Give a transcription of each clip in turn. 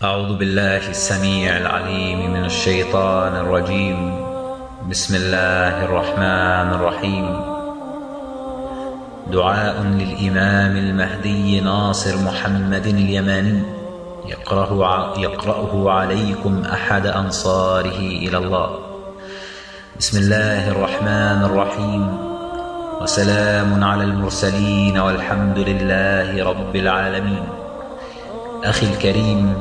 أعوذ بالله السميع العليم من الشيطان الرجيم. بسم الله الرحمن الرحيم. دعاء للإمام المهدي ناصر محمد اليماني يقرأه عليكم أحد أنصاره إلى الله. بسم الله الرحمن الرحيم. وسلام على المرسلين والحمد لله رب العالمين. أخي الكريم،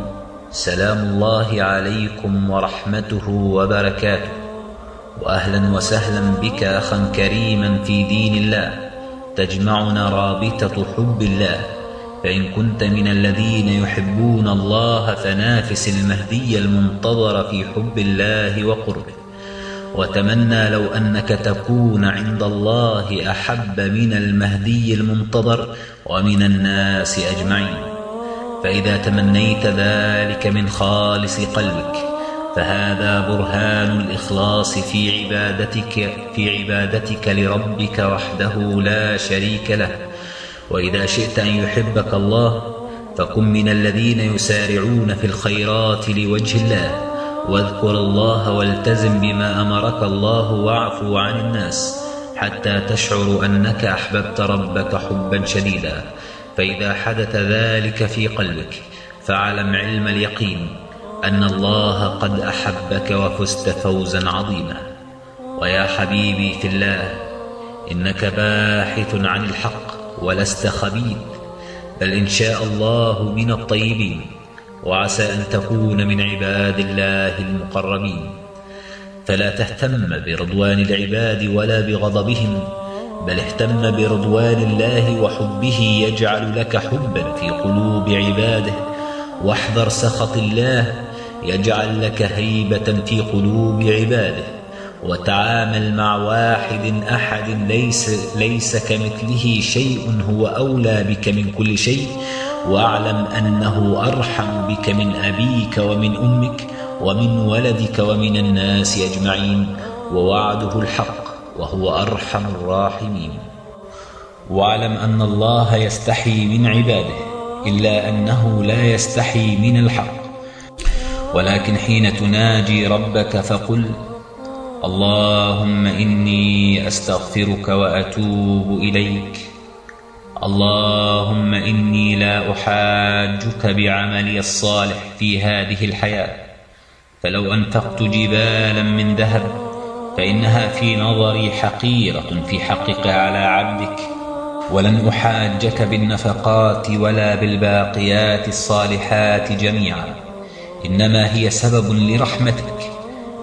سلام الله عليكم ورحمته وبركاته، وأهلا وسهلا بك أخا كريما في دين الله تجمعنا رابطة حب الله. فإن كنت من الذين يحبون الله فنافس المهدي المنتظر في حب الله وقربه، وتمنى لو أنك تكون عند الله أحب من المهدي المنتظر ومن الناس أجمعين. فإذا تمنيت ذلك من خالص قلبك فهذا برهان الإخلاص في عبادتك لربك وحده لا شريك له. وإذا شئت أن يحبك الله فكن من الذين يسارعون في الخيرات لوجه الله، واذكر الله والتزم بما أمرك الله واعفو عن الناس حتى تشعر أنك أحببت ربك حبا شديدا. فإذا حدث ذلك في قلبك فاعلم علم اليقين أن الله قد أحبك وفزت فوزا عظيما. ويا حبيبي في الله، إنك باحث عن الحق ولست خبيث، بل إن شاء الله من الطيبين، وعسى أن تكون من عباد الله المقربين. فلا تهتم برضوان العباد ولا بغضبهم، بل اهتم برضوان الله وحبه يجعل لك حبا في قلوب عباده، واحذر سخط الله يجعل لك هيبة في قلوب عباده. وتعامل مع واحد أحد ليس كمثله شيء هو أولى بك من كل شيء، واعلم أنه أرحم بك من أبيك ومن أمك ومن ولدك ومن الناس أجمعين، ووعده الحق وهو أرحم الراحمين. واعلم أن الله يستحي من عباده، إلا أنه لا يستحي من الحق. ولكن حين تناجي ربك فقل: اللهم إني أستغفرك وأتوب إليك، اللهم إني لا أحاجك بعملي الصالح في هذه الحياة، فلو أنفقت جبالا من ذهب فإنها في نظري حقيرة في حقك على عبدك، ولن أحاجك بالنفقات ولا بالباقيات الصالحات جميعا، إنما هي سبب لرحمتك،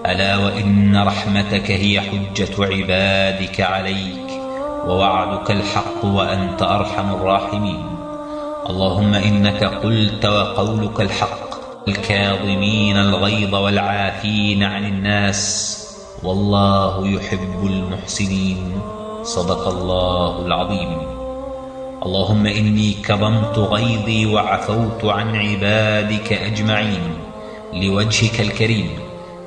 ألا وإن رحمتك هي حجة عبادك عليك، ووعدك الحق وأنت أرحم الراحمين. اللهم إنك قلت وقولك الحق: الكاظمين الغيظ والعافين عن الناس والله يحب المحسنين. صدق الله العظيم. اللهم إني كظمت غيظي وعفوت عن عبادك أجمعين لوجهك الكريم،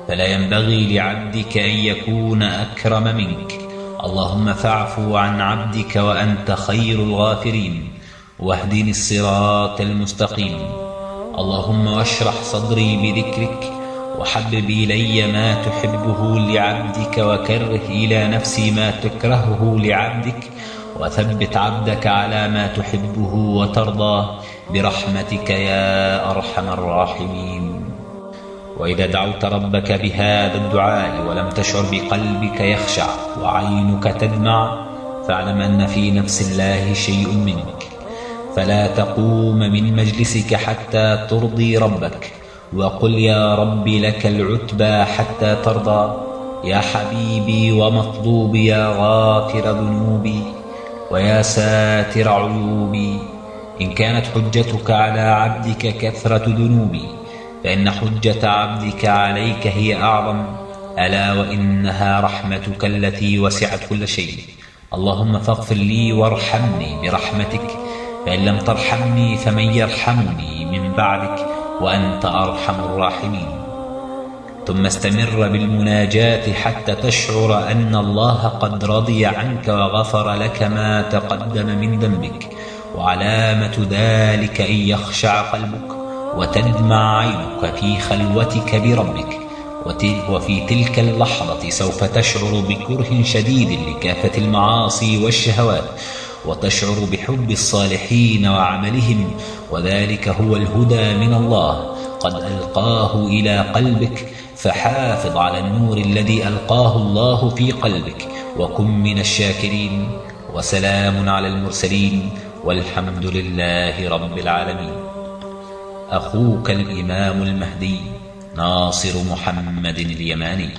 فلا ينبغي لعبدك أن يكون أكرم منك. اللهم فاعفو عن عبدك وأنت خير الغافرين، واهدني الصراط المستقيم. اللهم واشرح صدري بذكرك، وحبب إلي ما تحبه لعبدك، وكره إلى نفسي ما تكرهه لعبدك، وثبت عبدك على ما تحبه وترضاه برحمتك يا أرحم الراحمين. وإذا دعوت ربك بهذا الدعاء ولم تشعر بقلبك يخشع وعينك تدمع، فاعلم أن في نفس الله شيء منك، فلا تقوم من مجلسك حتى ترضي ربك، وقل: يا رب لك العتبى حتى ترضى، يا حبيبي ومطلوبي، يا غافر ذنوبي ويا ساتر عيوبي. إن كانت حجتك على عبدك كثرة ذنوبي، فإن حجة عبدك عليك هي أعظم، ألا وإنها رحمتك التي وسعت كل شيء. اللهم فاغفر لي وارحمني برحمتك، فإن لم ترحمني فمن يرحمني من بعدك وأنت أرحم الراحمين. ثم استمر بالمناجاة حتى تشعر أن الله قد رضي عنك وغفر لك ما تقدم من ذنبك، وعلامة ذلك أن يخشع قلبك وتدمع عينك في خلوتك بربك، وفي تلك اللحظة سوف تشعر بكره شديد لكافة المعاصي والشهوات، وتشعر بحب الصالحين وعملهم، وذلك هو الهدى من الله قد ألقاه إلى قلبك. فحافظ على النور الذي ألقاه الله في قلبك، وكن من الشاكرين. وسلام على المرسلين، والحمد لله رب العالمين. أخوك الإمام المهدي ناصر محمد اليماني.